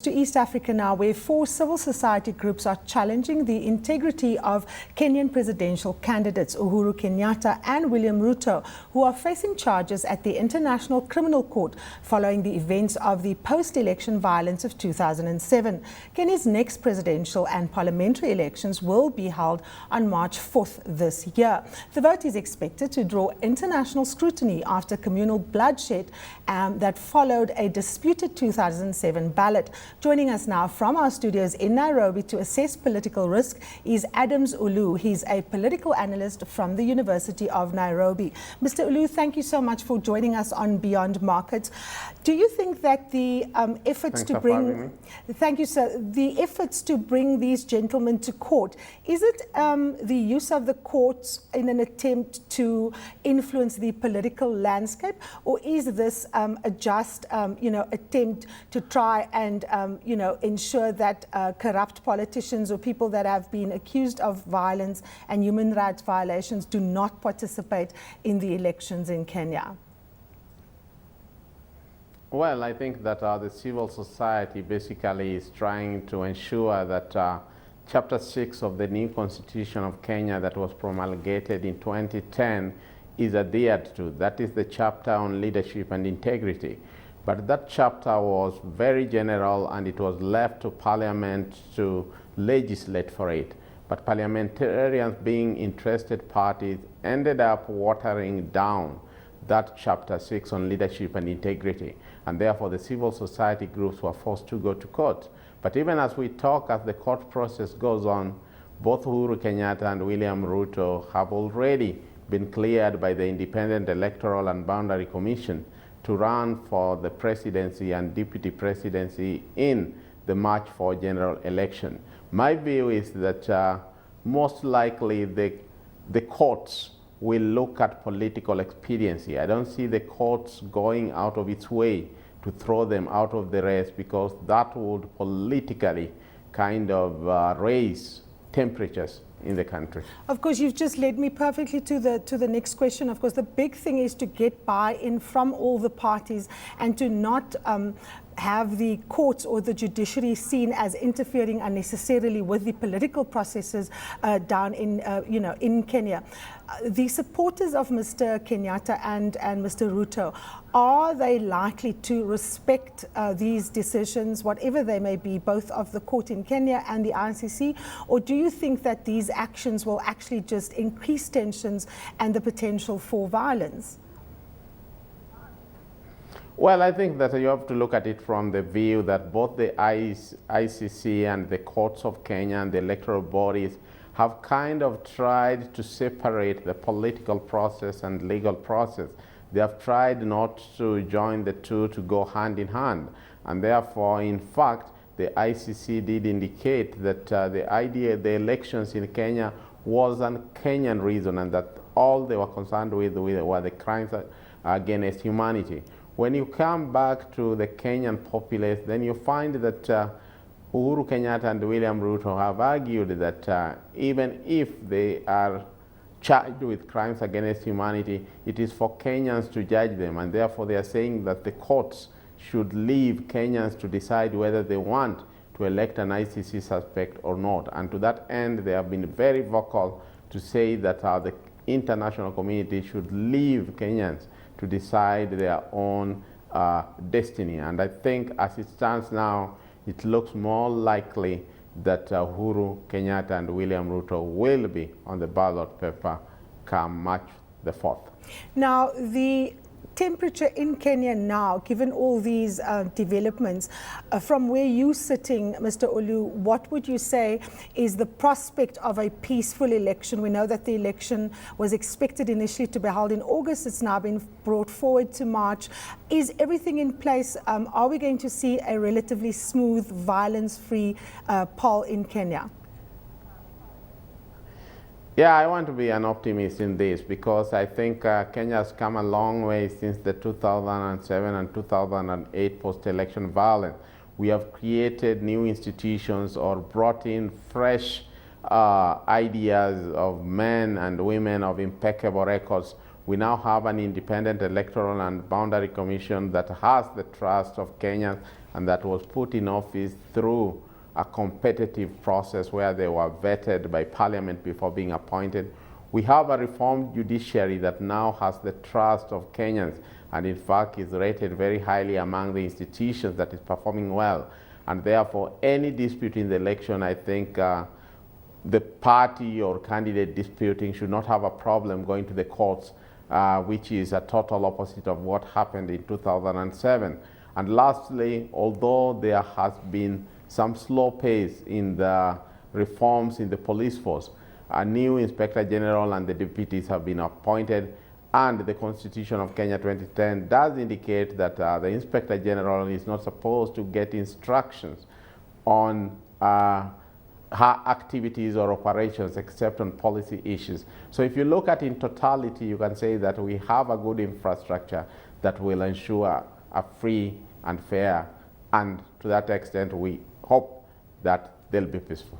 to East Africa now, where 4 civil society groups are challenging the integrity of Kenyan presidential candidates Uhuru Kenyatta and William Ruto, who are facing charges at the International Criminal Court following the events of the post-election violence of 2007. Kenya's next presidential and parliamentary elections will be held on March 4th this year. The vote is expected to draw international scrutiny after communal bloodshed that followed a disputed 2007 ballot. Joining us now from our studios in Nairobi to assess political risk is Adams Oloo. He's a political analyst from the University of Nairobi. Mr. Oloo, thank you so much for joining us on Beyond Markets. Do you think that the efforts to bring, thank you, sir, the efforts to bring these gentlemen to court, is it the use of the courts in an attempt to influence the political landscape, or is this a just attempt to try and ensure that corrupt politicians or people that have been accused of violence and human rights violations do not participate in the elections in Kenya? Well, I think that the civil society basically is trying to ensure that Chapter 6 of the new Constitution of Kenya that was promulgated in 2010 is adhered to. That is the chapter on leadership and integrity. But that chapter was very general and it was left to Parliament to legislate for it. But parliamentarians, being interested parties, ended up watering down that Chapter 6 on leadership and integrity. And therefore the civil society groups were forced to go to court. But even as we talk, as the court process goes on, both Uhuru Kenyatta and William Ruto have already been cleared by the Independent Electoral and Boundary Commission to run for the presidency and deputy presidency in the March 4 general election. My view is that most likely the courts will look at political expediency. I don't see the courts going out of its way to throw them out of the race, because that would politically kind of raise temperatures in the country. Of course, you've just led me perfectly to the next question. Of course, the big thing is to get buy-in from all the parties and to not have the courts or the judiciary seen as interfering unnecessarily with the political processes down in in Kenya. The supporters of Mr. Kenyatta and Mr. Ruto, are they likely to respect these decisions, whatever they may be, both of the court in Kenya and the ICC, or do you think that these actions will actually just increase tensions and the potential for violence? Well, I think that you have to look at it from the view that both the ICC and the courts of Kenya and the electoral bodies have kind of tried to separate the political process and legal process. They have tried not to join the two to go hand in hand. And therefore, in fact, the ICC did indicate that the elections in Kenya was a Kenyan reason, and that all they were concerned with were the crimes against humanity. When you come back to the Kenyan populace, then you find that Uhuru Kenyatta and William Ruto have argued that even if they are charged with crimes against humanity, it is for Kenyans to judge them, and therefore they are saying that the courts should leave Kenyans to decide whether they want to elect an ICC suspect or not. And to that end, they have been very vocal to say that the international community should leave Kenyans to decide their own destiny. And I think as it stands now, it looks more likely that Uhuru Kenyatta and William Ruto will be on the ballot paper come March the 4th. Now, the temperature in Kenya now, given all these developments, from where you're sitting, Mr. Oloo, what would you say is the prospect of a peaceful election? We know that the election was expected initially to be held in August. It's now been brought forward to March. Is everything in place? Are we going to see a relatively smooth, violence-free poll in Kenya? Yeah, I want to be an optimist in this, because I think Kenya has come a long way since the 2007 and 2008 post-election violence. We have created new institutions or brought in fresh ideas of men and women of impeccable records. We now have an independent electoral and boundary commission that has the trust of Kenyans and that was put in office through a competitive process where they were vetted by Parliament before being appointed. We have a reformed judiciary that now has the trust of Kenyans, and in fact is rated very highly among the institutions that is performing well. And therefore, any dispute in the election, I think the party or candidate disputing should not have a problem going to the courts, which is a total opposite of what happened in 2007. And lastly, although there has been some slow pace in the reforms in the police force, a new Inspector General and the deputies have been appointed, and the Constitution of Kenya 2010 does indicate that the Inspector General is not supposed to get instructions on her activities or operations except on policy issues. So if you look at in totality, you can say that we have a good infrastructure that will ensure a free and fair, and to that extent we hope that they'll be peaceful.